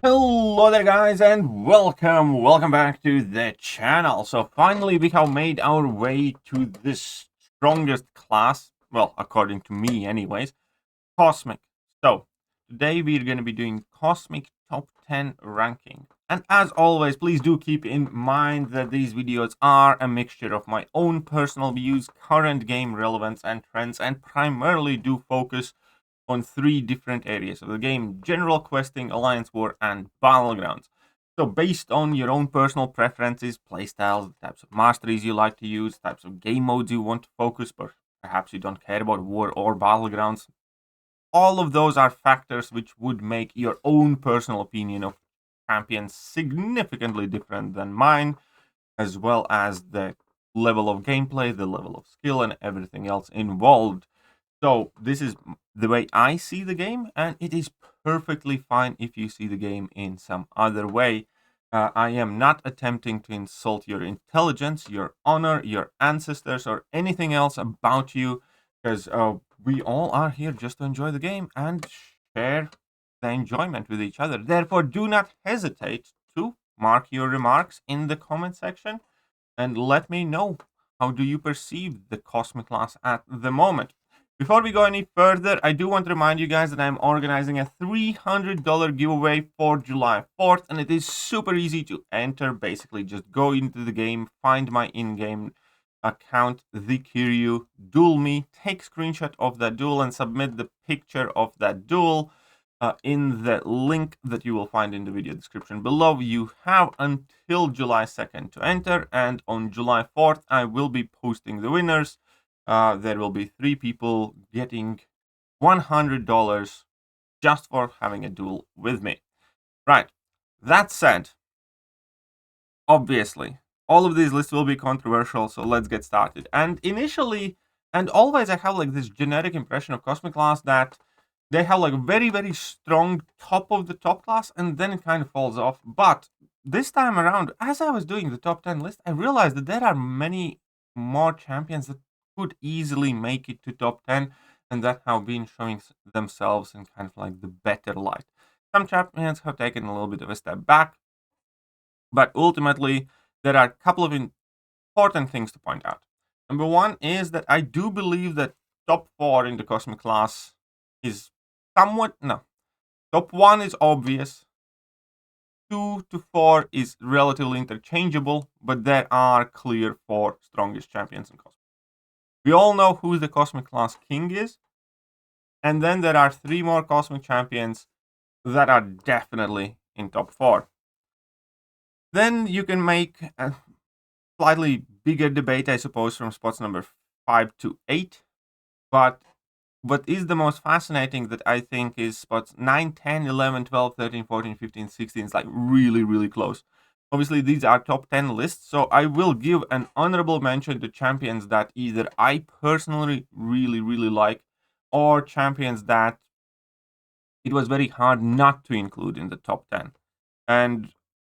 Hello there guys and welcome back to the channel. So finally we have made our way to this strongest class, well according to me anyways, Cosmic. So today we're going to be doing Cosmic top 10 ranking. And as always, please do keep in mind that these videos are a mixture of my own personal views, current game relevance and trends, and primarily do focus on 3 different areas of the game: general questing, alliance war, and battlegrounds. So based on your own personal preferences, playstyles, types of masteries you like to use, types of game modes you want to focus, but perhaps you don't care about war or battlegrounds, all of those are factors which would make your own personal opinion of champions significantly different than mine, as well as the level of gameplay, the level of skill, and everything else involved. So this is the way I see the game, and it is perfectly fine if you see the game in some other way. I am not attempting to insult your intelligence, your honor, your ancestors, or anything else about you, because we all are here just to enjoy the game and share the enjoyment with each other. Therefore, do not hesitate to mark your remarks in the comment section and let me know how do you perceive the Cosmic class at the moment. Before we go any further, I do want to remind you guys that I'm organizing a $300 giveaway for July 4th, and it is super easy to enter. Basically, just go into the game, find my in-game account, TheKiryu, duel me, take screenshot of that duel, and submit the picture of that duel in the link that you will find in the video description below. You have until July 2nd to enter, and on July 4th, I will be posting the winners. There will be 3 people getting $100 just for having a duel with me. Right. That said, obviously, all of these lists will be controversial, so let's get started. And initially, and always, I have like this generic impression of Cosmic class that they have like very, very strong top of the top class, and then it kind of falls off. But this time around, as I was doing the top 10 list, I realized that there are many more champions that could easily make it to top 10 and that have been showing themselves in kind of like the better light. Some champions have taken a little bit of a step back, but ultimately there are a couple of important things to point out. Number one is that I do believe that top 4 in the Cosmic class is top 1 is obvious, 2 to 4 is relatively interchangeable, but there are clear 4 strongest champions in Cosmic. We all know who the Cosmic class king is, and then there are 3 more Cosmic champions that are definitely in top 4. Then you can make a slightly bigger debate, I suppose, from spots number 5 to 8, but what is the most fascinating that I think is spots 9, 10, 11, 12, 13, 14, 15, 16. It's like really, really close. Obviously, these are top 10 lists, so I will give an honorable mention to champions that either I personally really, really like, or champions that it was very hard not to include in the top 10. And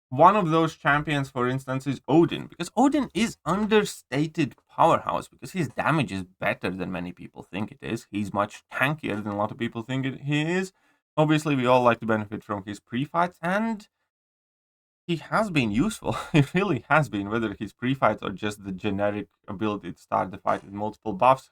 one of those champions, for instance, is Odin, because Odin is understated powerhouse, because his damage is better than many people think it is. He's much tankier than a lot of people think he is. Obviously, we all like to benefit from his pre-fights, and he has been useful. He really has been, whether his pre-fights or just the generic ability to start the fight with multiple buffs.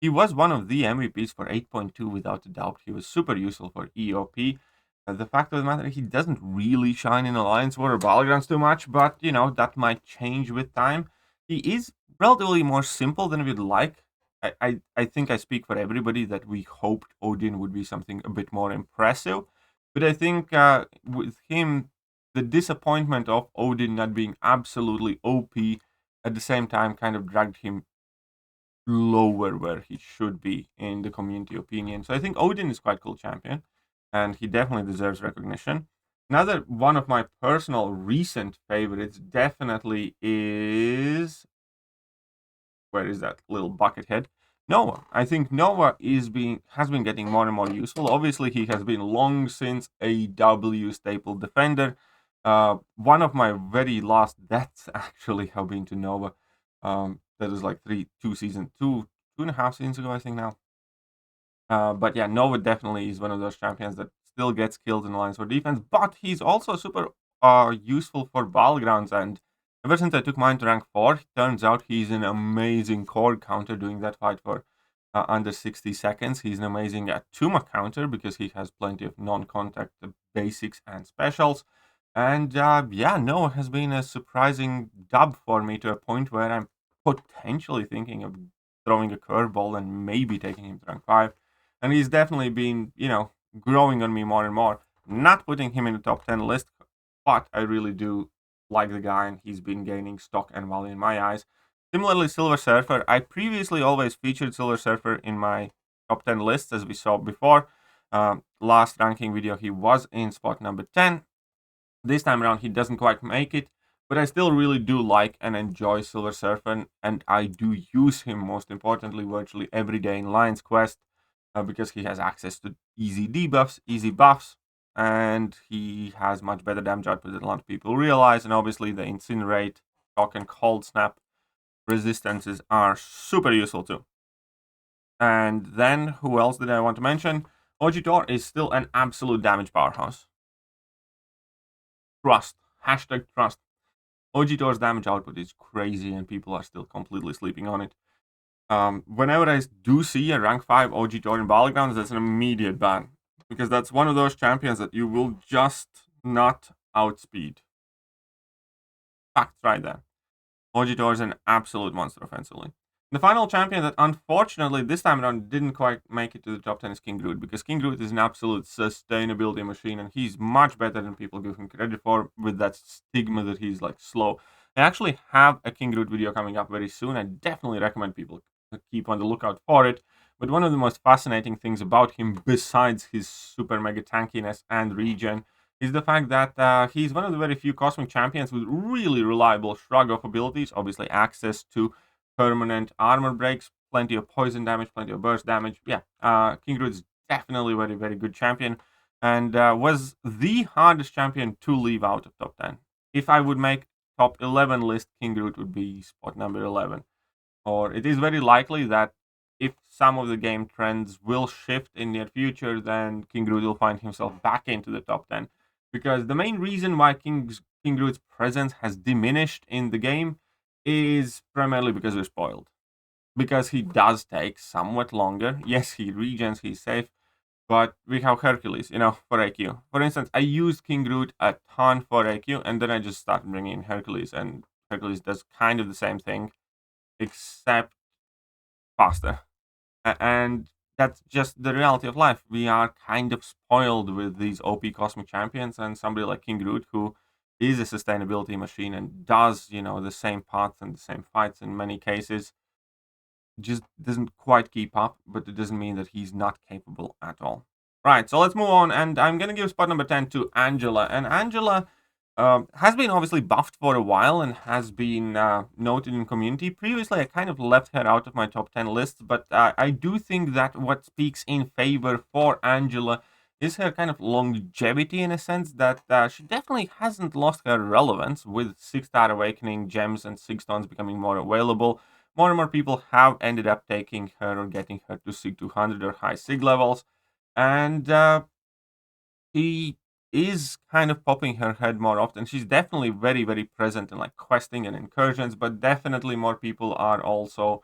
He was one of the MVPs for 8.2 without a doubt. He was super useful for EOP. The fact of the matter, he doesn't really shine in Alliance War or Battlegrounds too much, but, you know, that might change with time. He is relatively more simple than we'd like. I think I speak for everybody that we hoped Odin would be something a bit more impressive. But I think with him, the disappointment of Odin not being absolutely OP at the same time kind of dragged him lower where he should be in the community opinion. So I think Odin is quite cool champion, and he definitely deserves recognition. Another one of my personal recent favorites definitely is, where is that little bucket head? Nova. I think Nova has been getting more and more useful. Obviously, he has been long since a W staple defender. One of my very last deaths actually have been to Nova. That was like two and a half seasons ago, I think now. But yeah, Nova definitely is one of those champions that still gets killed in lines for defense, but he's also super useful for battlegrounds. And ever since I took mine to rank 4, it turns out he's an amazing core counter doing that fight for under 60 seconds. He's an amazing Tuma counter because he has plenty of non-contact basics and specials. And yeah, no, it has been a surprising dub for me to a point where I'm potentially thinking of throwing a curveball and maybe taking him to rank 5. And he's definitely been, growing on me more and more. Not putting him in the top 10 list, but I really do like the guy, and he's been gaining stock and value in my eyes. Similarly, Silver Surfer. I previously always featured Silver Surfer in my top 10 lists, as we saw before. Last ranking video, he was in spot number 10. This time around, he doesn't quite make it, but I still really do like and enjoy Silver Surfer, and I do use him, most importantly, virtually every day in Lion's Quest, because he has access to easy debuffs, easy buffs, and he has much better damage output than a lot of people realize, and obviously the Incinerate, Shock, and Cold Snap resistances are super useful too. And then, who else did I want to mention? Ojitor is still an absolute damage powerhouse. Trust. Hashtag trust. Ojitor's damage output is crazy and people are still completely sleeping on it. Whenever I do see a rank 5 Ojitor in Battlegrounds, that's an immediate ban. Because that's one of those champions that you will just not outspeed. Facts right there. Ojitor is an absolute monster offensively. The final champion that unfortunately this time around didn't quite make it to the top 10 is King Groot, because King Groot is an absolute sustainability machine and he's much better than people give him credit for, with that stigma that he's like slow. I actually have a King Groot video coming up very soon. I definitely recommend people to keep on the lookout for it. But one of the most fascinating things about him, besides his super mega tankiness and regen, is the fact that he's one of the very few cosmic champions with really reliable shrug off abilities, obviously access to permanent armor breaks, plenty of poison damage, plenty of burst damage. Yeah, King Groot is definitely a very, very good champion, and was the hardest champion to leave out of top 10. If I would make top 11 list, King Groot would be spot number 11. Or it is very likely that if some of the game trends will shift in the near future, then King Groot will find himself back into the top 10. Because the main reason why King Groot's presence has diminished in the game is primarily because we're spoiled. Because he does take somewhat longer. Yes, he regens, he's safe, but we have Hercules, for AQ. For instance, I used King Groot a ton for AQ, and then I just started bringing in Hercules, and Hercules does kind of the same thing, except faster. And that's just the reality of life. We are kind of spoiled with these OP cosmic champions, and somebody like King Groot, who is a sustainability machine and does, the same paths and the same fights in many cases, just doesn't quite keep up, but it doesn't mean that he's not capable at all. Right, so let's move on, and I'm going to give spot number 10 to Angela. And Angela has been obviously buffed for a while and has been noted in community. Previously, I kind of left her out of my top 10 lists, but I do think that what speaks in favor for Angela is her kind of longevity, in a sense that she definitely hasn't lost her relevance, with 6-star awakening gems and 6 stones becoming more available. More and more people have ended up taking her or getting her to SIG 200 or high SIG levels, and she is kind of popping her head more often. She's definitely very, very present in like questing and incursions, but definitely more people are also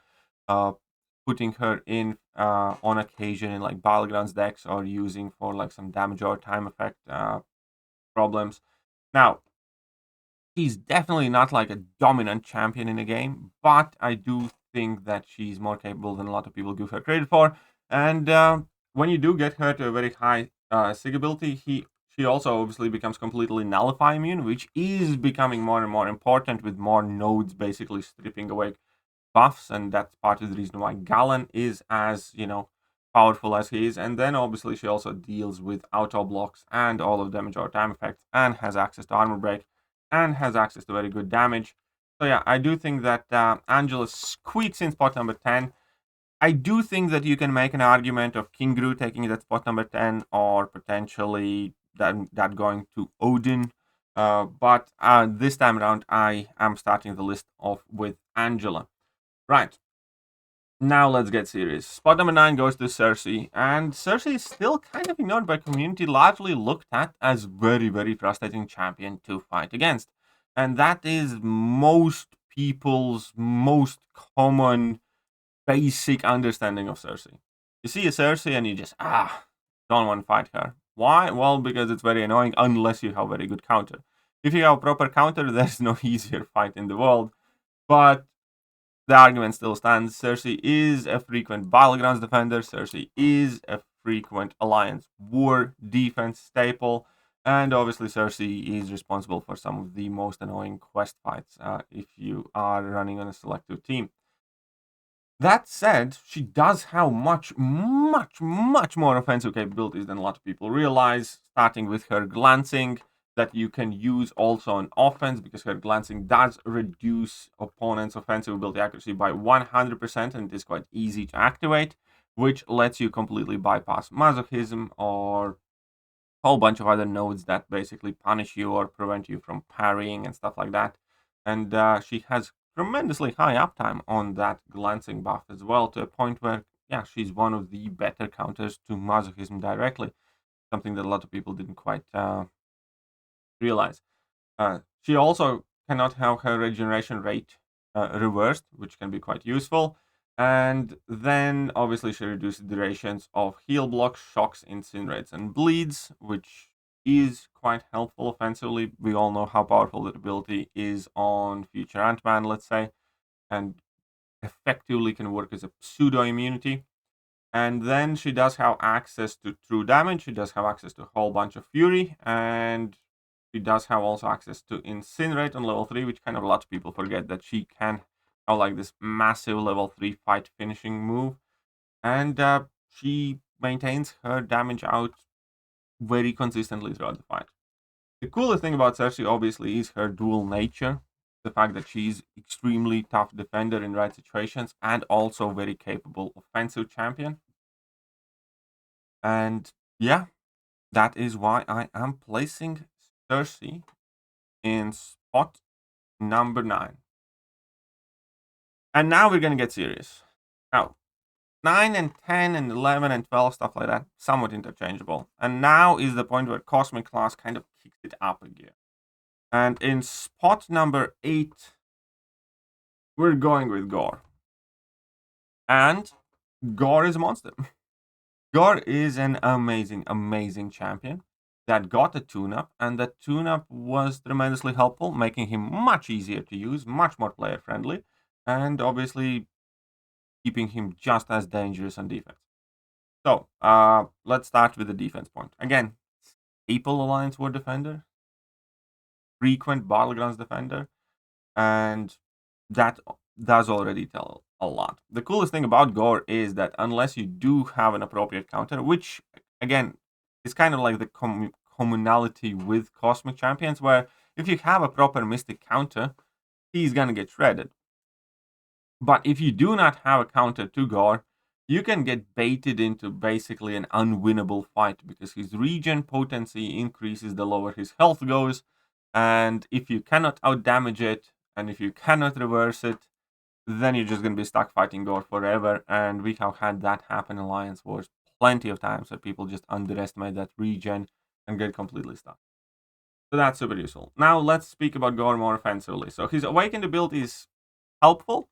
putting her in on occasion in like battlegrounds decks, or using for like some damage or time effect problems. Now, she's definitely not like a dominant champion in the game, but I do think that she's more capable than a lot of people give her credit for. And when you do get her to a very high SIG ability, she also obviously becomes completely nullify immune, which is becoming more and more important with more nodes basically stripping away buffs, and that's part of the reason why Galen is as, powerful as he is. And then obviously she also deals with auto blocks and all of damage or time effects, and has access to armor break, and has access to very good damage. So yeah, I do think that Angela squeaks in spot number 10. I do think that you can make an argument of King Groot taking that spot number 10, or potentially that going to Odin. But this time around, I am starting the list off with Angela. Right. Now let's get serious. Spot number 9 goes to Cersei, and Cersei is still kind of ignored by community, largely looked at as very, very frustrating champion to fight against. And that is most people's most common basic understanding of Cersei. You see a Cersei and you just, don't want to fight her. Why? Well, because it's very annoying unless you have a very good counter. If you have a proper counter, there's no easier fight in the world. But the argument still stands. Cersei is a frequent battlegrounds defender. Cersei is a frequent alliance war defense staple. And obviously, Cersei is responsible for some of the most annoying quest fights if you are running on a selective team. That said, she does have much more offensive capabilities than a lot of people realize, starting with her glancing that you can use also on offense, because her glancing does reduce opponent's offensive ability accuracy by 100%, and it is quite easy to activate, which lets you completely bypass masochism or a whole bunch of other nodes that basically punish you or prevent you from parrying and stuff like that. And she has tremendously high uptime on that glancing buff as well, to a point where, yeah, she's one of the better counters to masochism directly, something that a lot of people didn't quite realize. She also cannot have her regeneration rate reversed, which can be quite useful. And then obviously she reduces durations of heal blocks, shocks, incinerates, and bleeds, which is quite helpful offensively. We all know how powerful that ability is on future Ant-Man, let's say, and effectively can work as a pseudo immunity. And then she does have access to true damage. She does have access to a whole bunch of fury, and she does have also access to incinerate on level 3, which kind of a lot of people forget that she can have like this massive level 3 fight finishing move. And she maintains her damage out very consistently throughout the fight. The coolest thing about Cersei obviously is her dual nature. The fact that she's extremely tough defender in right situations and also very capable offensive champion. And yeah, that is why I am placing Cersei in spot number 9. And now we're going to get serious. Now, 9 and 10 and 11 and 12, stuff like that, somewhat interchangeable. And now is the point where Cosmic Class kind of kicks it up a gear. And in spot number 8, we're going with Gore. And Gore is a monster. Gore is an amazing champion that got a tune-up, and that tune-up was tremendously helpful, making him much easier to use, much more player-friendly, and obviously keeping him just as dangerous on defense. So, let's start with the defense point. Again, staple Alliance War defender, frequent Battlegrounds defender, and that does already tell a lot. The coolest thing about Gore is that unless you do have an appropriate counter, which, again, is kind of like the commonality with Cosmic Champions, where if you have a proper Mystic counter, he's gonna get shredded. But if you do not have a counter to Gore, you can get baited into basically an unwinnable fight, because his regen potency increases the lower his health goes, and if you cannot outdamage it, and if you cannot reverse it, then you're just going to be stuck fighting Gore forever. And we have had that happen in Alliance Wars plenty of times, where people just underestimate that regen and get completely stuck. So that's super useful. Now let's speak about Gore more offensively. So his Awakened ability is helpful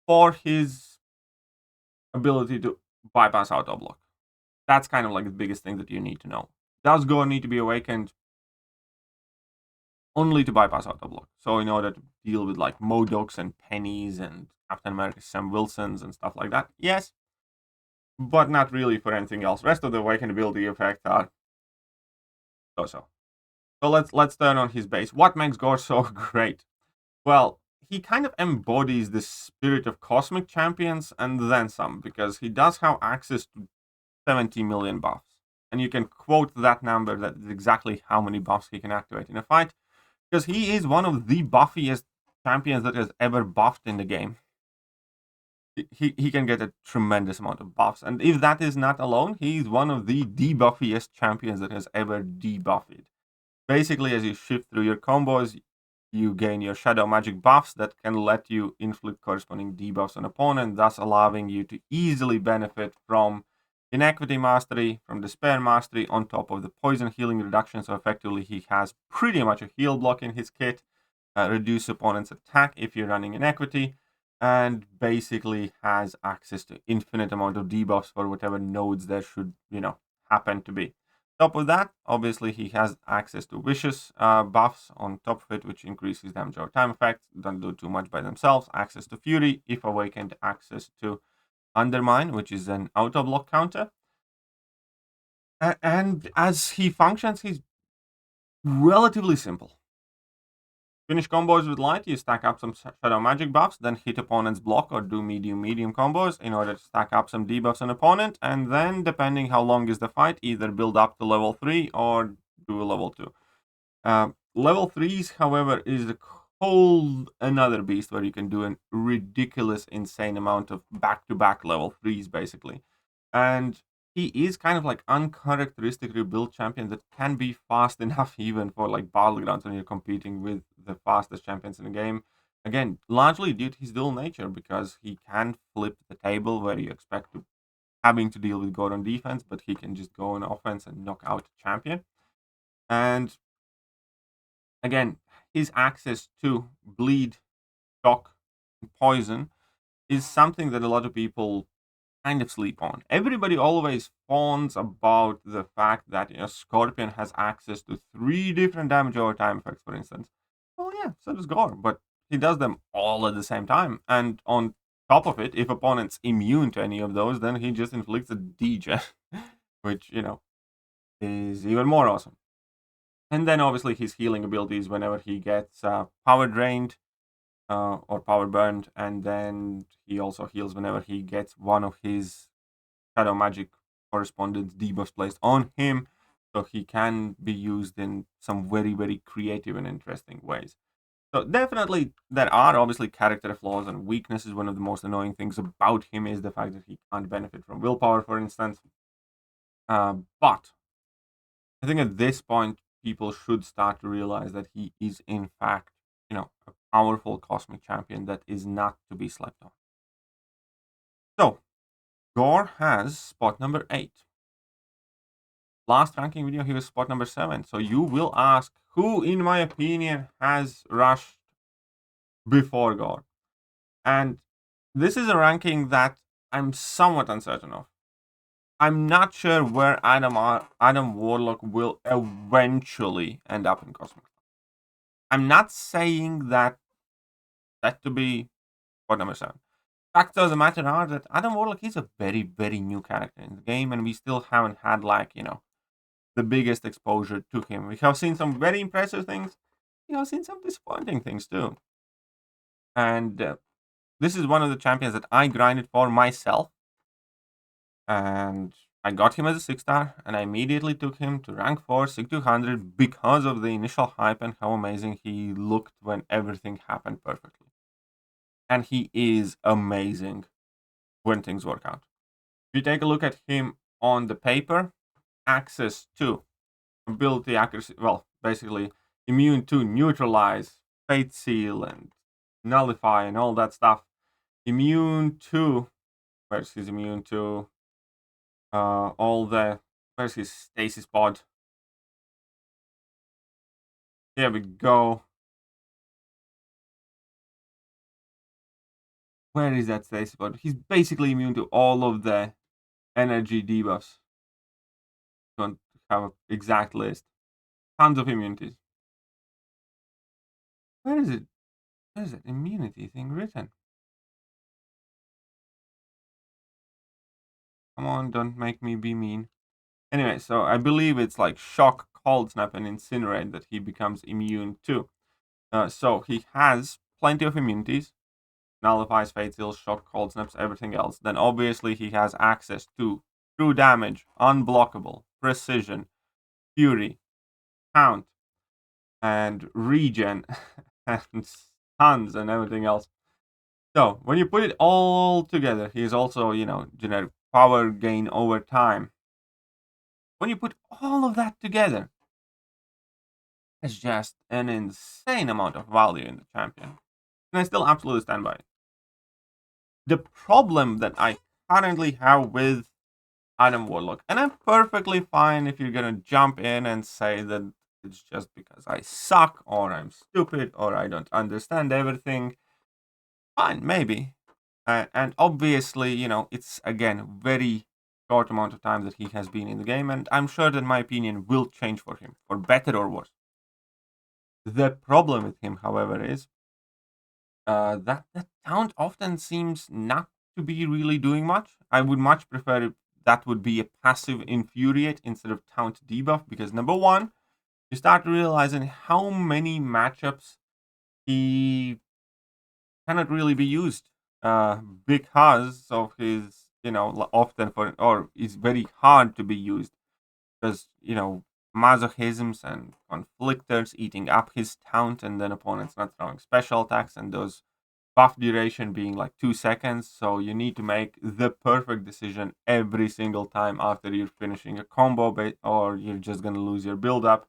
for his ability to bypass auto block. That's kind of like the biggest thing that you need to know. Does Gore need to be awakened? Only to bypass auto block. So in order to deal with like Modocs and Pennies and Captain America Sam Wilsons and stuff like that, yes, but not really for anything else. Rest of the Awakened ability effects are so. So let's turn on his base. What makes Gore so great? Well, he kind of embodies the spirit of Cosmic Champions and then some, because he does have access to 70 million buffs. And you can quote that number, that is exactly how many buffs he can activate in a fight, because he is one of the buffiest champions that has ever buffed in the game. He can get a tremendous amount of buffs, and if that is not alone, he's one of the debuffiest champions that has ever debuffed. Basically, as you shift through your combos, you gain your shadow magic buffs that can let you inflict corresponding debuffs on opponent, thus allowing you to easily benefit from inequity mastery, from despair mastery, on top of the poison healing reduction. So effectively, he has pretty much a heal block in his kit, reduce opponent's attack if you're running inequity, and basically has access to infinite amount of debuffs for whatever nodes there should, happen to be. Top of that, obviously, he has access to vicious buffs on top of it, which increases damage over time effects. Don't do too much by themselves. Access to Fury, if awakened, access to Undermine, which is an auto block counter. And as he functions, he's relatively simple. Finish combos with light, you stack up some shadow magic buffs, then hit opponent's block or do medium combos in order to stack up some debuffs on opponent, and then, depending how long is the fight, either build up to level 3 or do a level 2. Level 3s, however, is a whole another beast where you can do a ridiculous, insane amount of back-to-back level 3s, basically. And he is kind of like uncharacteristic rebuild champion that can be fast enough even for like battlegrounds when you're competing with the fastest champions in the game. Again, largely due to his dual nature, because he can flip the table where you expect to having to deal with Gore on defense, but he can just go on offense and knock out a champion. And again, his access to bleed, shock, and poison is something that a lot of people kind of sleep on. Everybody always fawns about the fact that Scorpion has access to 3 different damage over time effects, for instance. Well, yeah, so does Gore, but he does them all at the same time. And on top of it, if opponent's immune to any of those, then he just inflicts a degen, which is even more awesome. And then obviously his healing abilities whenever he gets power drained or power burned, and then he also heals whenever he gets one of his shadow magic correspondence debuffs placed on him, so he can be used in some very, very creative and interesting ways. So definitely there are obviously character flaws and weaknesses. One of the most annoying things about him is the fact that he can't benefit from willpower, for instance. But I think at this point, people should start to realize that he is, in fact, a powerful cosmic champion that is not to be slept on. So, Gore has spot number 8. Last ranking video, he was spot number 7. So you will ask, who, in my opinion, has rushed before Gore? And this is a ranking that I'm somewhat uncertain of. I'm not sure where Adam Warlock will eventually end up in Cosmic. I'm not saying that to be spot number 7. Fact of the matter are that Adam Warlock is a very, very new character in the game, and we still haven't had the biggest exposure to him. We have seen some very impressive things. We have seen some disappointing things too. And this is one of the champions that I grinded for myself. And I got him as a 6-star, and I immediately took him to rank 4, SIG 200, because of the initial hype and how amazing he looked when everything happened perfectly. And he is amazing when things work out. If you take a look at him on the paper, access to ability accuracy, well, basically immune to neutralize, fate seal, and nullify, and all that stuff. Immune to, where's his immune to? Where's his stasis pod? Here we go. Where is that stasis pod? He's basically immune to all of the energy debuffs. Don't have an exact list. Tons of immunities. Where is it? Where is that immunity thing written? Come on, don't make me be mean. Anyway, so I believe it's like shock, cold snap, and incinerate that he becomes immune to. So he has plenty of immunities. Nullifies, fate seals, shock, cold snaps, everything else. Then obviously he has access to true damage, unblockable, precision, fury, count, and regen, and tons and everything else. So when you put it all together, he is also, generic power gain over time. When you put all of that together, has just an insane amount of value in the champion. And I still absolutely stand by it. The problem that I currently have with Adam Warlock, and I'm perfectly fine if you're gonna jump in and say that it's just because I suck, or I'm stupid, or I don't understand everything. Fine, maybe. And obviously, it's again very short amount of time that he has been in the game, and I'm sure that my opinion will change for him, for better or worse. The problem with him, however, is that the taunt often seems not to be really doing much. I would much prefer if that would be a passive infuriate instead of taunt debuff, because number one, you start realizing how many matchups he cannot really be used because of his, often for, or is very hard to be used because, masochisms and conflictors eating up his taunt, and then opponents not throwing special attacks, and those buff duration being like 2 seconds. So you need to make the perfect decision every single time after you're finishing a combo, or you're just going to lose your build up.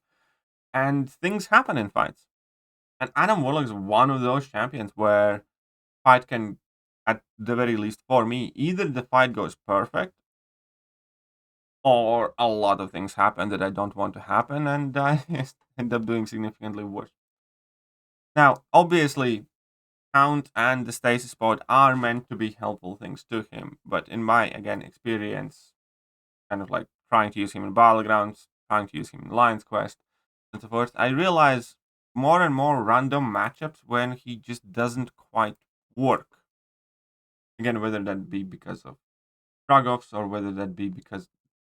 And things happen in fights. And Adam Warlock is one of those champions where fight can, at the very least for me, either the fight goes perfect or a lot of things happen that I don't want to happen, and I end up doing significantly worse. Now, obviously, Count and the Stasis Pod are meant to be helpful things to him, but in my, again, experience, kind of like trying to use him in Battlegrounds, trying to use him in Lion's Quest, and so forth, I realize more and more random matchups when he just doesn't quite work. Again, whether that be because of struggle or whether that be because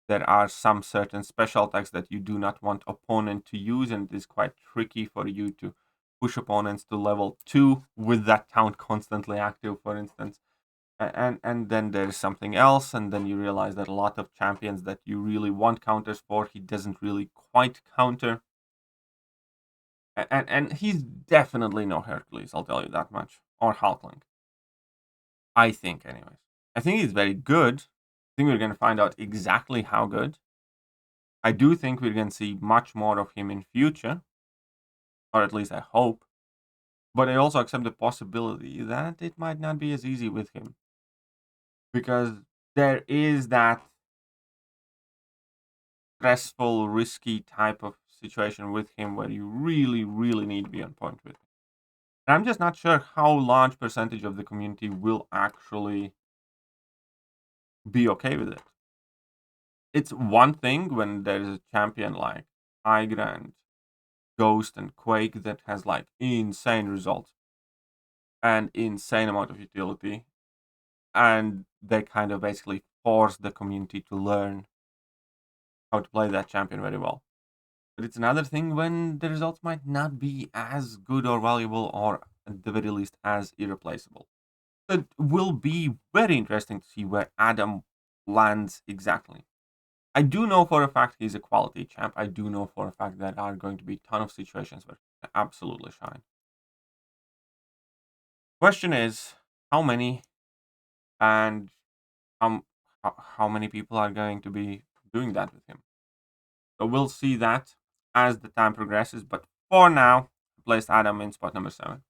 there are some certain special attacks that you do not want opponent to use, and it is quite tricky for you to push opponents to level 2 with that count constantly active, for instance. And then there's something else, and then you realize that a lot of champions that you really want counters for, he doesn't really quite counter. And he's definitely no Hercules, I'll tell you that much, or Hulkling. I think, anyways. I think he's very good. I think we're going to find out exactly how good. I do think we're going to see much more of him in future, or at least I hope. But I also accept the possibility that it might not be as easy with him, because there is that stressful, risky type of situation with him where you really, really need to be on point with him. And I'm just not sure how large percentage of the community will actually be okay with it. It's one thing when there's a champion like Hydra and Ghost and Quake that has like insane results and insane amount of utility, and they kind of basically force the community to learn how to play that champion very well. But it's another thing when the results might not be as good or valuable, or at the very least as irreplaceable. It will be very interesting to see where Adam lands exactly. I do know for a fact he's a quality champ. I do know for a fact that there are going to be a ton of situations where he absolutely shine. Question is, how many, and how many people are going to be doing that with him? So we'll see that as the time progresses. But for now, I placed Adam in spot number 7.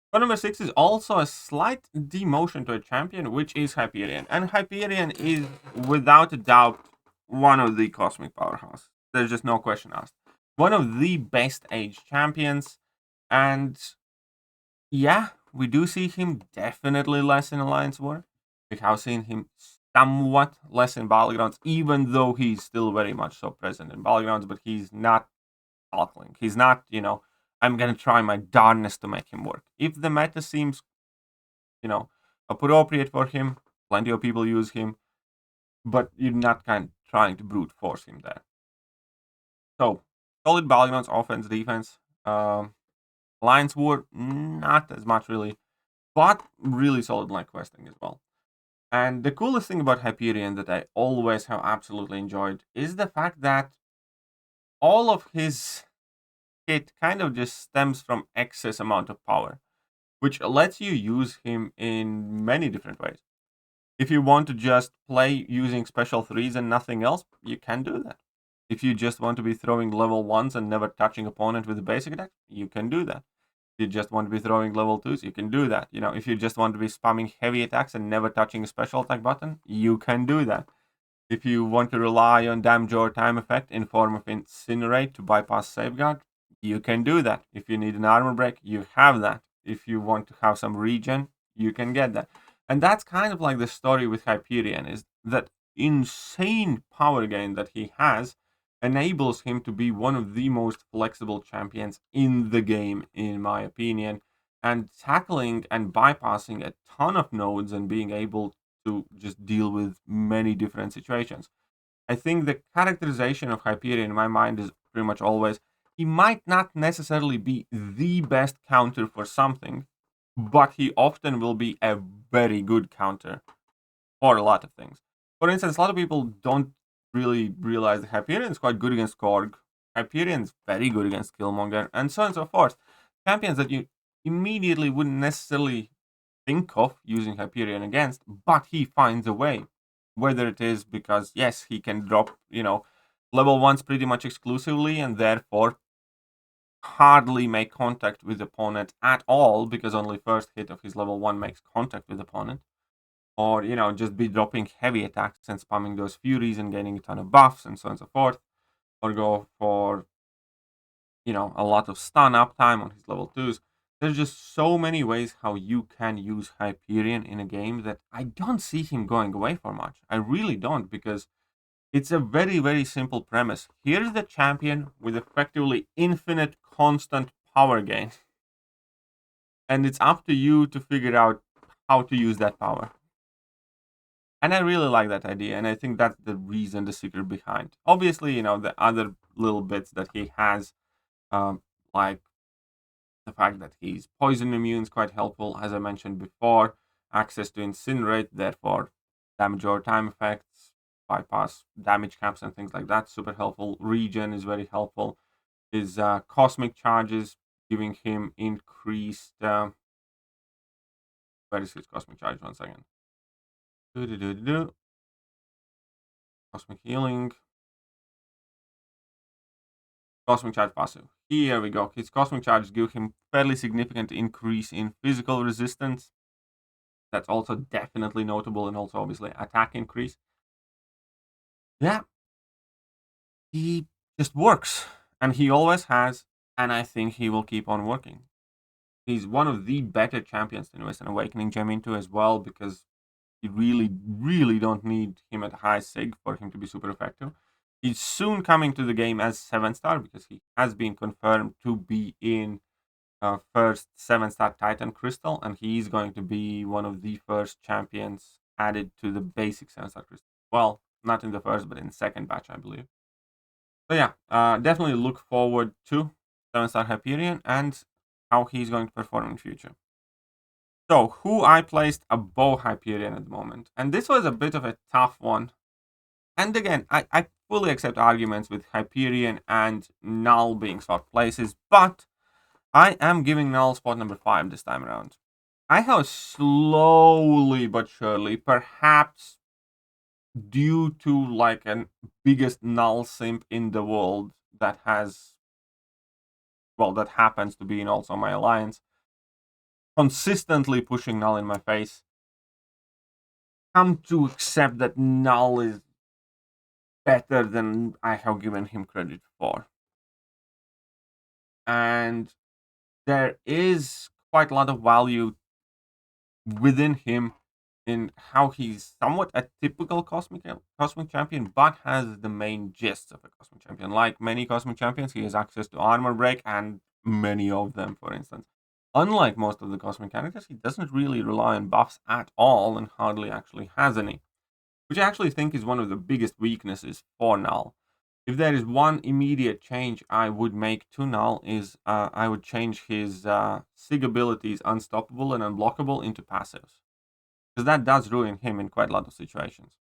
Spot number 6 is also a slight demotion to a champion, which is Hyperion. And Hyperion is, without a doubt, one of the cosmic powerhouse. There's just no question asked. One of the best age champions. And yeah, we do see him definitely less in Alliance War. We have seen him somewhat less in Battlegrounds, even though he's still very much so present in Battlegrounds, but he's not Hulkling. He's not, I'm going to try my darnest to make him work. If the meta seems, appropriate for him, plenty of people use him, but you're not kind of trying to brute force him there. So, solid Battlegrounds, offense, defense. Alliance War, not as much really, but really solid line questing as well. And the coolest thing about Hyperion that I always have absolutely enjoyed is the fact that all of his hit kind of just stems from excess amount of power, which lets you use him in many different ways. If you want to just play using special 3s and nothing else, you can do that. If you just want to be throwing level 1s and never touching opponent with the basic attack, you can do that. If you just want to be throwing level 2s, you can do that. You know, if you just want to be spamming heavy attacks and never touching a special attack button, you can do that. If you want to rely on damage over time effect in form of Incinerate to bypass Safeguard, you can do that. If you need an armor break, you have that. If you want to have some regen, you can get that. And that's kind of like the story with Hyperion, is that insane power gain that he has enables him to be one of the most flexible champions in the game, in my opinion, and tackling and bypassing a ton of nodes and being able to just deal with many different situations. I think the characterization of Hyperion in my mind is pretty much always he might not necessarily be the best counter for something, but he often will be a very good counter for a lot of things. For instance, a lot of people don't really realize that Hyperion is quite good against Korg. Hyperion is very good against Killmonger, and so on and so forth. Champions that you immediately wouldn't necessarily think of using Hyperion against, but he finds a way. Whether it is because, yes, he can drop, level 1s pretty much exclusively and therefore hardly make contact with the opponent at all because only first hit of his level 1 makes contact with the opponent. Or, just be dropping heavy attacks and spamming those furies and gaining a ton of buffs and so on and so forth. Or go for, a lot of stun uptime on his level 2s. There's just so many ways how you can use Hyperion in a game that I don't see him going away for much. I really don't, because it's a very, very simple premise. Here's the champion with effectively infinite constant power gain. And it's up to you to figure out how to use that power. And I really like that idea, and I think that's the reason, the secret behind. Obviously, the other little bits that he has, like the fact that he's poison immune is quite helpful, as I mentioned before. Access to Incinerate, therefore damage over time effects, bypass damage caps and things like that, super helpful. Regen is very helpful. His cosmic charges, giving him increased... where is his cosmic charge? 1 second. Cosmic healing. Cosmic charge passive. Here we go. His cosmic charges give him fairly significant increase in physical resistance. That's also definitely notable, and also obviously attack increase. Yeah. He just works. And he always has, and I think he will keep on working. He's one of the better champions to invest an Awakening Gem into as well, because you really, really don't need him at high sig for him to be super effective. He's soon coming to the game as 7-star because he has been confirmed to be in first 7-star Titan Crystal, and he's going to be one of the first champions added to the basic 7-star Crystal. Well, not in the first, but in the second batch, I believe. So yeah, definitely look forward to 7-star Hyperion and how he's going to perform in the future. So, who I placed above Hyperion at the moment. And this was a bit of a tough one. And again, I fully accept arguments with Hyperion and Null being swap places, but I am giving Null spot number 5 this time around. I have slowly but surely, perhaps due to like an biggest Null simp in the world that has, well, that happens to be in also my alliance, consistently pushing Null in my face, come to accept that Null is better than I have given him credit for. And there is quite a lot of value within him in how he's somewhat a typical cosmic champion, but has the main gist of a cosmic champion. Like many cosmic champions, he has access to armor break, and many of them, for instance. Unlike most of the cosmic characters, he doesn't really rely on buffs at all and hardly actually has any, which I actually think is one of the biggest weaknesses for Null. If there is one immediate change I would make to Null is I would change his SIG abilities Unstoppable and Unblockable into passives. Because that does ruin him in quite a lot of situations.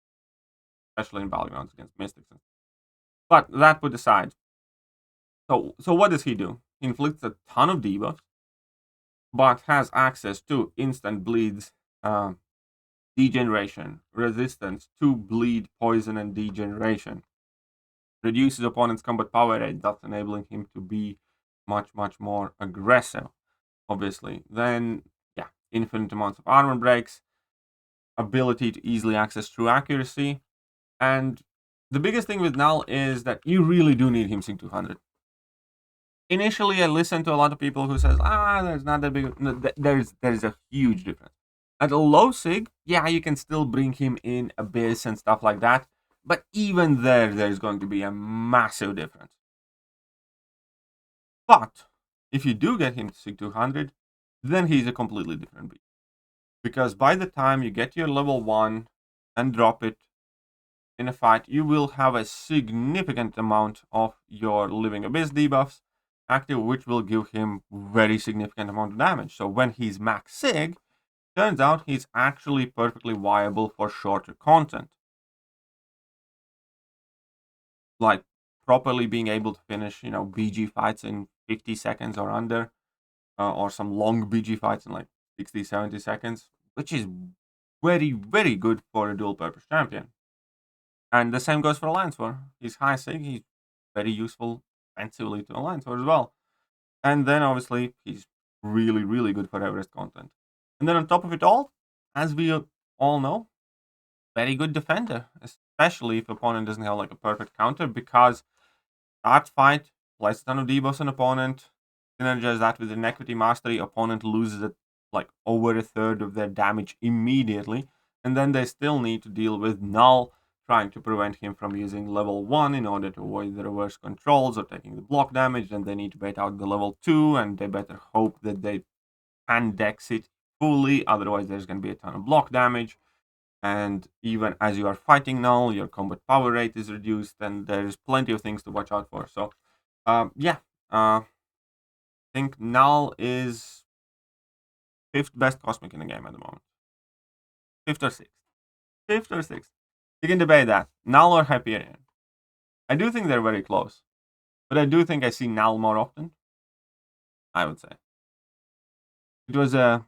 Especially in battlegrounds against Mystics. But that put aside. So what does he do? He inflicts a ton of debuffs, but has access to instant bleeds, degeneration, resistance to bleed, poison, and degeneration. reduces opponent's combat power rate, thus enabling him to be much, much more aggressive, obviously. Then, yeah, infinite amounts of armor breaks, ability to easily access true accuracy, and the biggest thing with Null is that you really do need him Sync 200. Initially, I listened to a lot of people who says, there's not that big. No, there's a huge difference. At a low sig, yeah, you can still bring him in Abyss and stuff like that, but even there's going to be a massive difference. But if you do get him to Sig 200, then he's a completely different beast. Because by the time you get your level 1 and drop it in a fight, you will have a significant amount of your Living Abyss debuffs active, which will give him very significant amount of damage. So when he's max sig, turns out he's actually perfectly viable for shorter content. Like properly being able to finish, BG fights in 50 seconds or under, or some long BG fights in like 60, 70 seconds, which is very, very good for a dual purpose champion. And the same goes for Alliance War. He's high sig, he's very useful defensively to Alliance War as well. And then obviously he's really, really good for Everest content. And then on top of it all, as we all know, very good defender, especially if opponent doesn't have like a perfect counter, because start fight, place a ton of debuffs on opponent, synergize that with an equity mastery, opponent loses it like over a third of their damage immediately, and then they still need to deal with Null, trying to prevent him from using level 1 in order to avoid the reverse controls or taking the block damage. Then they need to bait out the level 2, and they better hope that they can dex it fully, otherwise there's going to be a ton of block damage. And even as you are fighting Null, your combat power rate is reduced, and there's plenty of things to watch out for. So, I think Null is 5th best Cosmic in the game at the moment. 5th or 6th. 5th or 6th. You can debate that. Null or Hyperion. I do think they're very close. But I do think I see Null more often. I would say. It was a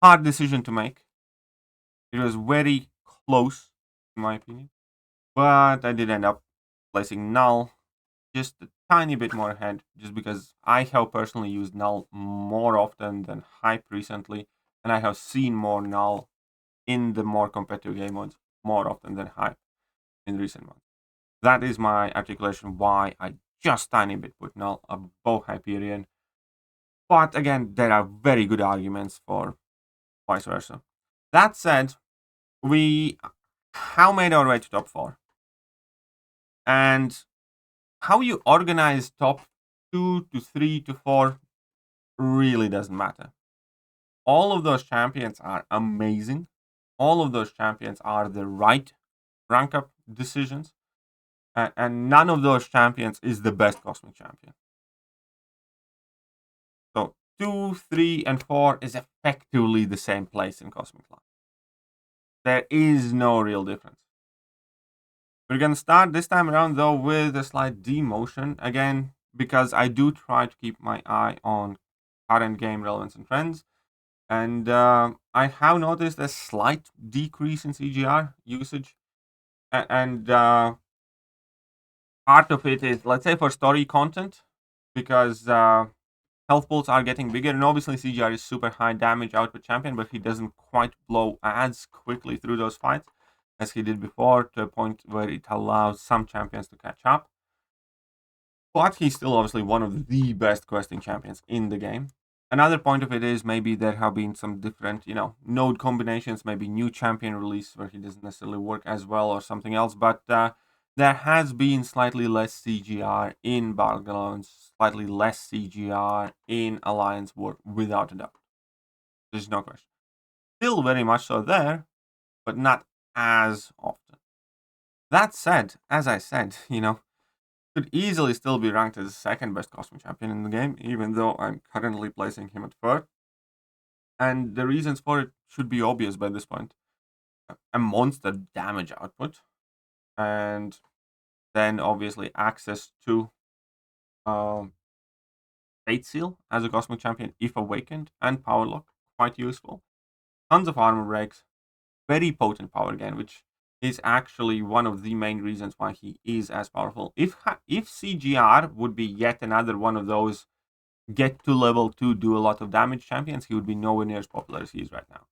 hard decision to make. It was very close, in my opinion. But I did end up placing Null just a tiny bit more ahead, just because I have personally used Null more often than Hype recently, and I have seen more Null in the more competitive game modes more often than Hype in recent months. That is my articulation why I just tiny bit put Null above Hyperion. But again, there are very good arguments for vice versa. That said, we have made our way to top 4. And how you organize top 2 to 3 to 4 really doesn't matter. All of those champions are amazing. All of those champions are the right rank up decisions. And none of those champions is the best Cosmic champion. So 2, 3, and 4 is effectively the same place in Cosmic Class. There is no real difference. We're going to start this time around, though, with a slight demotion. Again, because I do try to keep my eye on current game relevance and trends. And I have noticed a slight decrease in CGR usage. And part of it is, let's say, for story content, because health pools are getting bigger. And obviously, CGR is super high damage output champion, but he doesn't quite blow as quickly through those fights as he did before, to a point where it allows some champions to catch up. But he's still obviously one of the best questing champions in the game. Another point of it is maybe there have been some different, node combinations, maybe new champion release where he doesn't necessarily work as well or something else. But there has been slightly less CGR in Battlegrounds, slightly less CGR in Alliance War, without a doubt. There's no question. Still very much so there, but not as often. That said, as I said, could easily still be ranked as the second best Cosmic champion in the game, even though I'm currently placing him at 3rd. And the reasons for it should be obvious by this point. A monster damage output, and then obviously access to Fate Seal as a Cosmic champion if awakened, and Power Lock, quite useful. Tons of armor breaks, very potent power gain, which is actually one of the main reasons why he is as powerful. If CGR would be yet another one of those get to level 2, do a lot of damage champions, he would be nowhere near as popular as he is right now.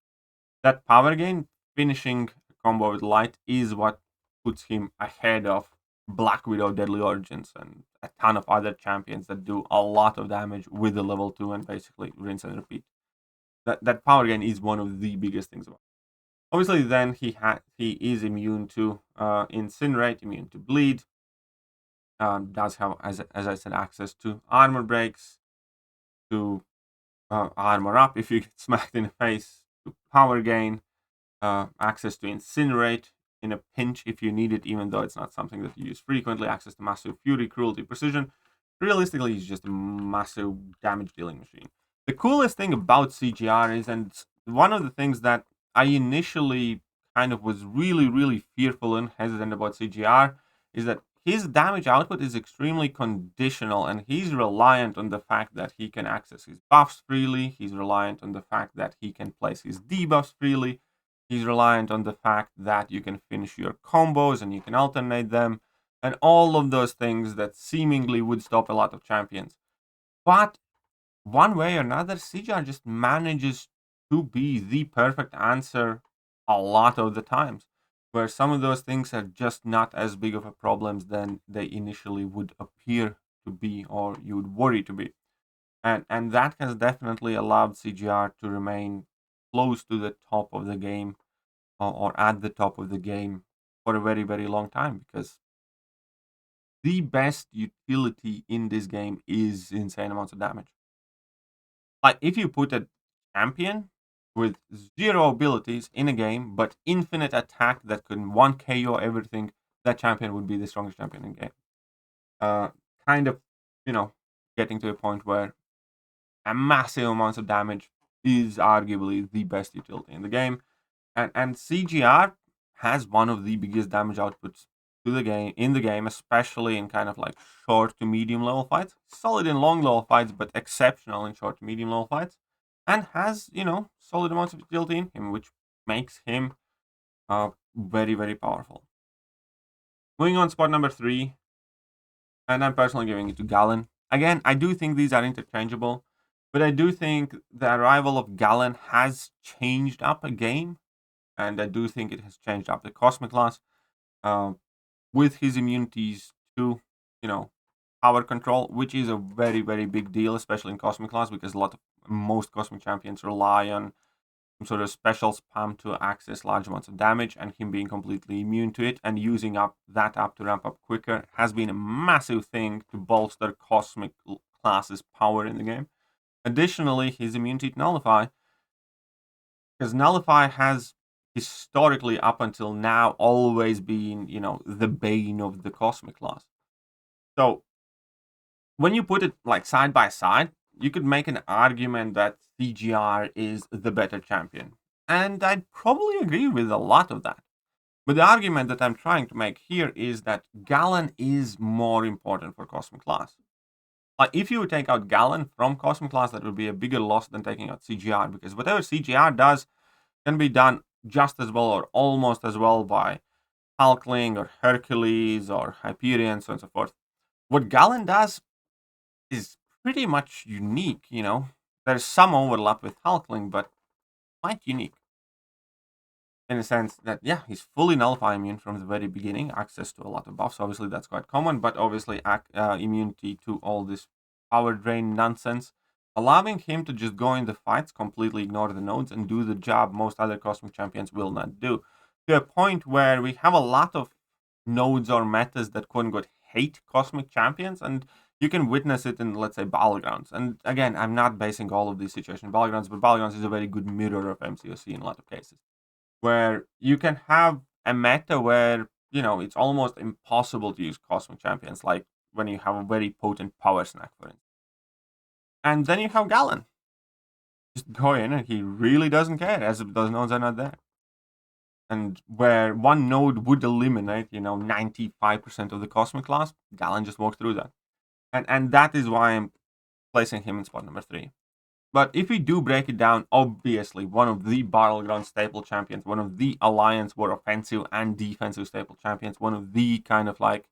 That power gain, finishing a combo with light, is what puts him ahead of Black Widow, Deadly Origins, and a ton of other champions that do a lot of damage with the level 2 and basically rinse and repeat. That power gain is one of the biggest things about. Obviously, then he is immune to Incinerate, immune to Bleed. Does have, as I said, access to armor breaks, to armor up if you get smacked in the face, to power gain, access to Incinerate in a pinch if you need it, even though it's not something that you use frequently, access to Massive Fury, Cruelty, Precision. Realistically, he's just a massive damage dealing machine. The coolest thing about CGR is, and one of the things that I initially kind of was really fearful and hesitant about CGR, is that his damage output is extremely conditional, and he's reliant on the fact that he can access his buffs freely. He's reliant on the fact that he can place his debuffs freely. He's reliant on the fact that you can finish your combos and you can alternate them, and all of those things that seemingly would stop a lot of champions. But one way or another, CGR just manages to be the perfect answer a lot of the times, where some of those things are just not as big of a problem than they initially would appear to be, or you would worry to be. And that has definitely allowed CGR to remain close to the top of the game, or at the top of the game for a very long time, because the best utility in this game is insane amounts of damage. Like, if you put a champion with 0 abilities in a game, but infinite attack that could 1 KO everything, that champion would be the strongest champion in the game. Kind of, getting to a point where a massive amounts of damage is arguably the best utility in the game. And CGR has one of the biggest damage outputs to the game in the game, especially in kind of like short to medium level fights. Solid in long level fights, but exceptional in short to medium level fights. And has, solid amounts of utility in him, which makes him very powerful. Moving on, spot number 3, and I'm personally giving it to Galen. Again, I do think these are interchangeable, but I do think the arrival of Galen has changed up a game, and I do think it has changed up the Cosmic class, with his immunities to, power control, which is a very big deal, especially in Cosmic class, because most Cosmic champions rely on some sort of special spam to access large amounts of damage, and him being completely immune to it and using that up to ramp up quicker has been a massive thing to bolster Cosmic class's power in the game. Additionally, his immunity to Nullify, because Nullify has historically up until now always been, the bane of the Cosmic class. So when you put it like side by side, you could make an argument that CGR is the better champion. And I'd probably agree with a lot of that. But the argument that I'm trying to make here is that Galen is more important for Cosmic class. Like, if you would take out Galen from Cosmic class, that would be a bigger loss than taking out CGR, because whatever CGR does can be done just as well or almost as well by Hulkling or Hercules or Hyperion, so on and so forth. What Galen does is pretty much unique, There's some overlap with Hulkling, but quite unique. In the sense that, yeah, he's fully Nullify immune from the very beginning, access to a lot of buffs, obviously that's quite common, but obviously immunity to all this power drain nonsense, allowing him to just go in the fights, completely ignore the nodes, and do the job most other Cosmic champions will not do. To a point where we have a lot of nodes or metas that quote-unquote hate Cosmic champions, and you can witness it in, let's say, Battlegrounds. And again, I'm not basing all of these situations in Battlegrounds, but Battlegrounds is a very good mirror of MCOC in a lot of cases, where you can have a meta where, it's almost impossible to use Cosmic champions, like when you have a very potent power snack, for instance. And then you have Galen. Just go in and he really doesn't care, as if those nodes are not there. And where one node would eliminate, 95% of the Cosmic class, Galen just walks through that. And that is why I'm placing him in spot number 3. But if we do break it down, obviously one of the Battleground staple champions, one of the Alliance War offensive and defensive staple champions, one of the kind of like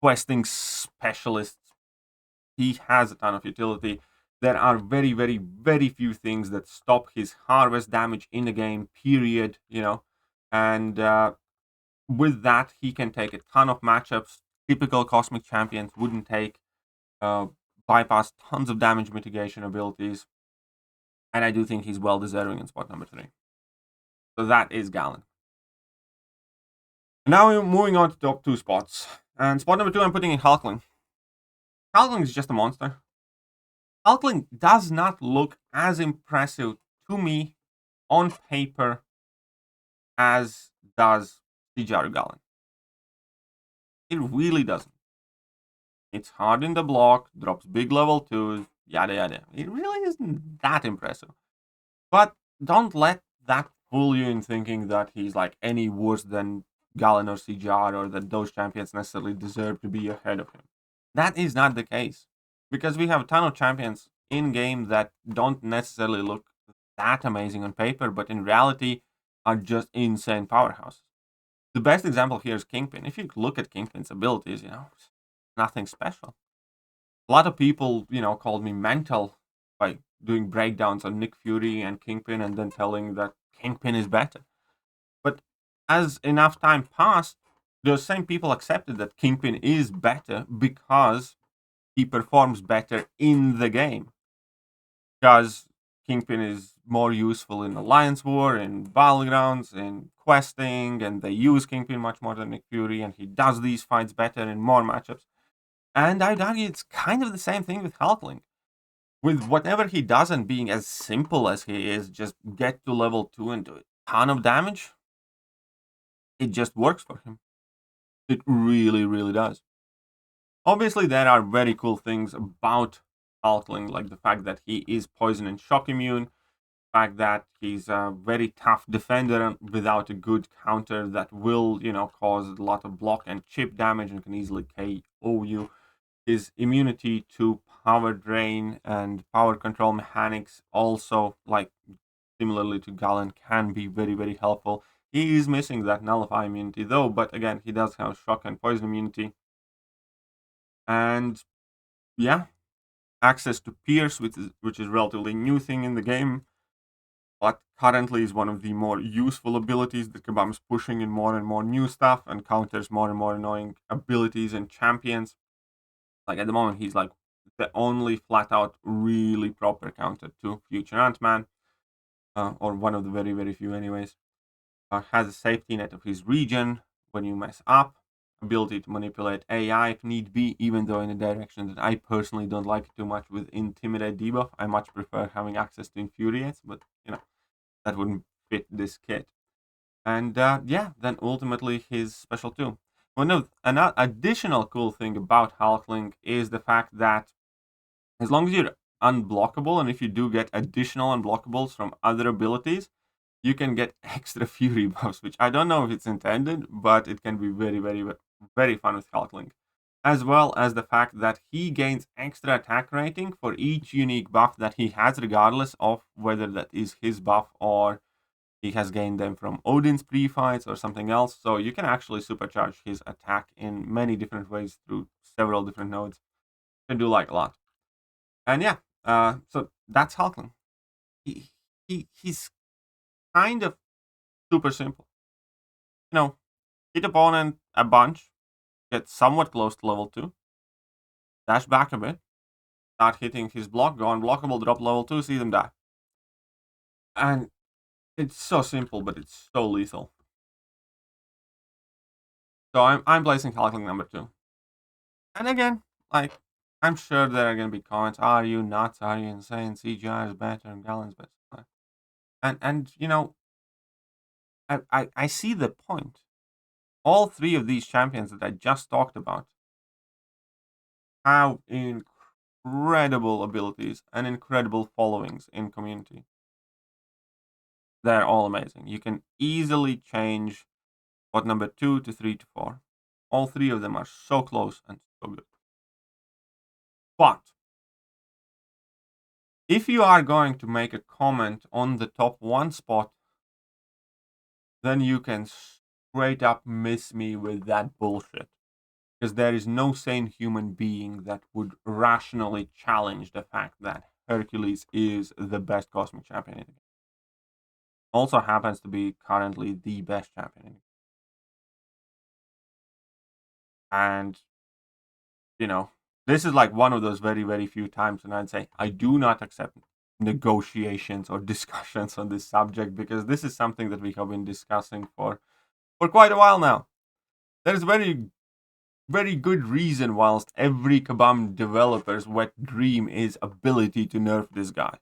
questing specialists. He has a ton of utility. There are very, very, very few things that stop his harvest damage in the game, period, And with that, he can take a ton of matchups. Typical Cosmic champions wouldn't take, bypass tons of damage mitigation abilities. And I do think he's well deserving in spot number 3. So that is Galen. Now we're moving on to top 2 spots. And spot number 2, I'm putting in Hulkling. Hulkling is just a monster. Hulkling does not look as impressive to me on paper as does Tijaru Galen. It really doesn't. It's hard in the block, drops big level 2s, yada yada. It really isn't that impressive. But don't let that fool you in thinking that he's like any worse than Galen or CGR, or that those champions necessarily deserve to be ahead of him. That is not the case. Because we have a ton of champions in game that don't necessarily look that amazing on paper, but in reality are just insane powerhouses. The best example here is Kingpin. If you look at Kingpin's abilities, nothing special. A lot of people, called me mental by doing breakdowns on Nick Fury and Kingpin and then telling that Kingpin is better. But as enough time passed, those same people accepted that Kingpin is better because he performs better in the game. Because Kingpin is more useful in Alliance War, in Battlegrounds, in questing, and they use Kingpin much more than Nick Fury, and he does these fights better in more matchups. And I'd argue it's kind of the same thing with Hulkling. With whatever he does and being as simple as he is, just get to level 2 and do a ton of damage, it just works for him. It really, really does. Obviously, there are very cool things about Hulkling, like the fact that he is poison and shock immune, the fact that he's a very tough defender without a good counter that will, cause a lot of block and chip damage and can easily KO you. His immunity to power drain and power control mechanics also, like similarly to Galen, can be very, very helpful. He is missing that nullify immunity though, but again, he does have shock and poison immunity. And yeah, access to Pierce, which is relatively new thing in the game, but currently is one of the more useful abilities that Kabam is pushing in more and more new stuff and counters more and more annoying abilities and champions. Like at the moment, he's like the only flat out really proper counter to Future Ant-Man, or one of the very, very few anyways. Has a safety net of his region when you mess up, ability to manipulate AI if need be, even though in a direction that I personally don't like too much with Intimidate debuff. I much prefer having access to Infuriates, but that wouldn't fit this kit. And then ultimately his special 2. One additional cool thing about Hulkling is the fact that as long as you're unblockable, and if you do get additional unblockables from other abilities, you can get extra Fury buffs, which I don't know if it's intended, but it can be very, very, very fun with Hulkling. As well as the fact that he gains extra attack rating for each unique buff that he has, regardless of whether that is his buff or he has gained them from Odin's pre-fights or something else. So you can actually supercharge his attack in many different ways through several different nodes. You can do like a lot. And so that's Hulkling. He's kind of super simple. Hit opponent a bunch, get somewhat close to level 2, dash back a bit, start hitting his block, go unblockable, drop level 2, see them die. And it's so simple, but it's so lethal. So I'm placing Hulkling number 2. And again, like, I'm sure there are going to be comments, are you nuts, are you insane, CGI is better and Galen's better. And I see the point. All 3 of these champions that I just talked about have incredible abilities and incredible followings in community. They're all amazing. You can easily change what number 2 to 3 to 4. All 3 of them are so close and so good. But If you are going to make a comment on the top 1 spot, then you can straight up miss me with that bullshit. Because there is no sane human being that would rationally challenge the fact that Hercules is the best cosmic champion in the game. Also happens to be currently the best champion in the game. And, this is like one of those very, very few times when I'd say I do not accept negotiations or discussions on this subject, because this is something that we have been discussing for quite a while now. There's very, very good reason whilst every Kabam developer's wet dream is ability to nerf this guy.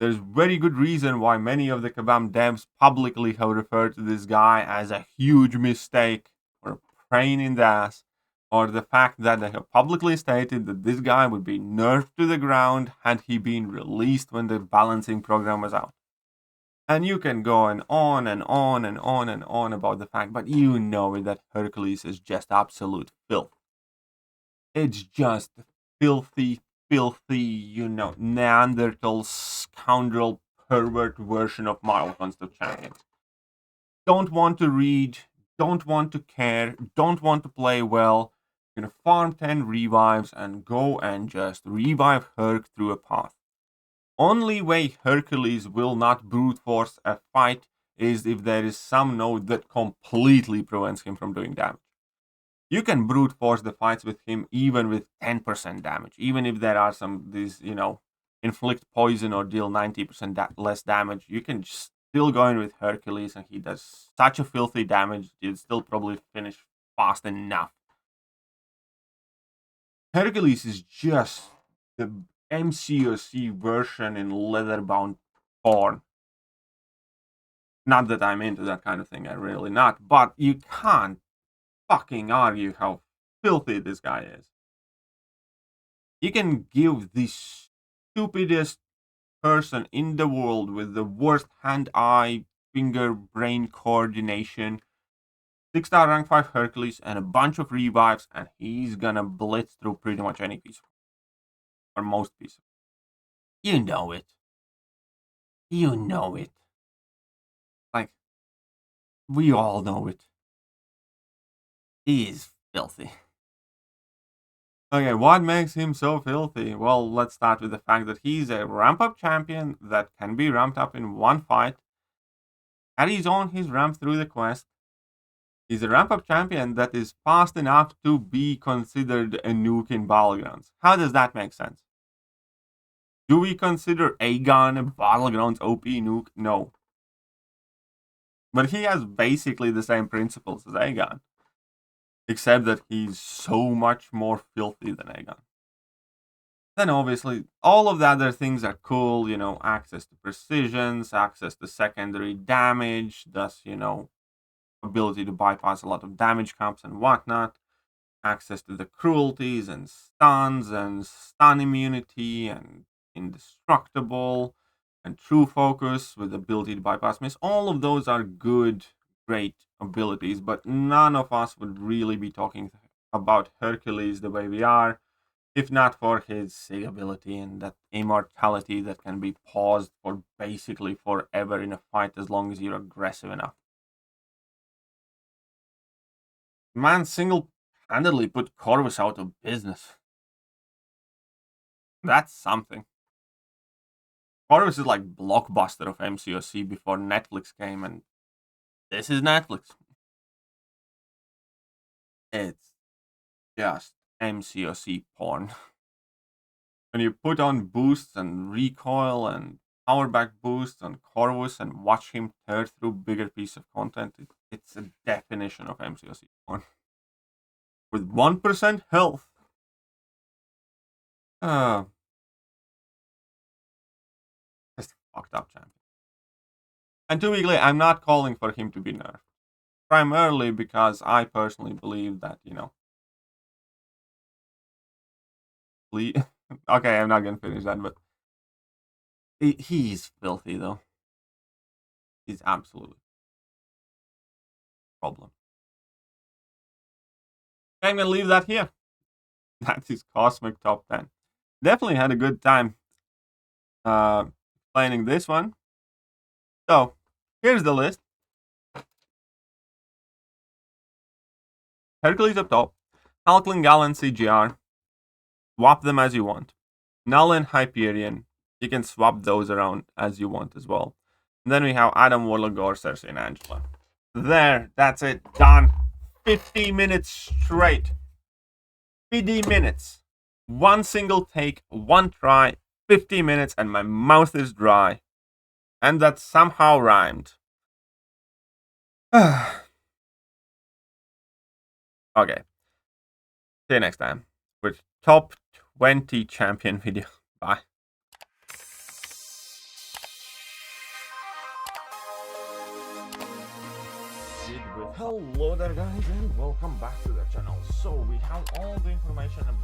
There's very good reason why many of the Kabam devs publicly have referred to this guy as a huge mistake or a pain in the ass, or the fact that they have publicly stated that this guy would be nerfed to the ground had he been released when the balancing program was out. And you can go on and on and on and on about the fact, but you know that Hercules is just absolute filth. It's just filthy, Neanderthal, scoundrel, pervert version of Marvel Construct Champions. Don't want to read, don't want to care, don't want to play well. You're gonna farm 10 revives and go and just revive Herc through a path. Only way Hercules will not brute force a fight is if there is some node that completely prevents him from doing damage. You can brute force the fights with him even with 10% damage, even if there are these, inflict poison or deal 90% less damage. You can still go in with Hercules and he does such a filthy damage, you'd still probably finish fast enough. Hercules is just the MCOC version in leather-bound porn. Not that I'm into that kind of thing, I'm really not, but you can't fucking argue how filthy this guy is. You can give the stupidest person in the world with the worst hand-eye, finger-brain coordination 6-star rank 5 Hercules and a bunch of revives, and he's gonna blitz through pretty much any piece. Or most pieces. You know it. You know it. Like, we all know it. He is filthy. Okay, what makes him so filthy? Well, let's start with the fact that he's a ramp-up champion that can be ramped up in one fight. Evizone, he's ramped through the quest. He's a ramp-up champion that is fast enough to be considered a nuke in Battlegrounds. How does that make sense? Do we consider Aegon a Battlegrounds OP nuke? No. But he has basically the same principles as Aegon. Except that he's so much more filthy than Aegon. Then obviously, all of the other things are cool, access to precisions, access to secondary damage, thus, ability to bypass a lot of damage comps and whatnot, access to the cruelties and stun immunity and indestructible and true focus with ability to bypass miss. All of those are good, great abilities, but none of us would really be talking about Hercules the way we are if not for his sig ability and that immortality that can be paused for basically forever in a fight as long as you're aggressive enough. Man single-handedly put Corvus out of business. That's something. Corvus is like Blockbuster of MCOC before Netflix came, and this is Netflix. It's just MCOC porn. When you put on boosts and recoil and power back boosts on Corvus and watch him tear through bigger piece of content, it's a definition of MCOC porn. With 1% health. Just fucked up champion. And to be clear, I'm not calling for him to be nerfed. Primarily because I personally believe that, okay, I'm not gonna finish that, but he's filthy though. He's absolutely problem. I'm gonna leave that here. That is Cosmic Top 10. Definitely had a good time. explaining this one. So here's the list. Hercules up top, Halcyon, Galen, CGR. Swap them as you want. Null and Hyperion. You can swap those around as you want as well. And then we have Adam, Warlock, Gore, Cersei, and Angela. There, that's it, done. 50 minutes straight. 50 minutes. One single take, one try, 50 minutes, and my mouth is dry. And that somehow rhymed. Okay. See you next time with top 20 champion video. Bye. Hello there guys and welcome back to the channel. So we have all the information about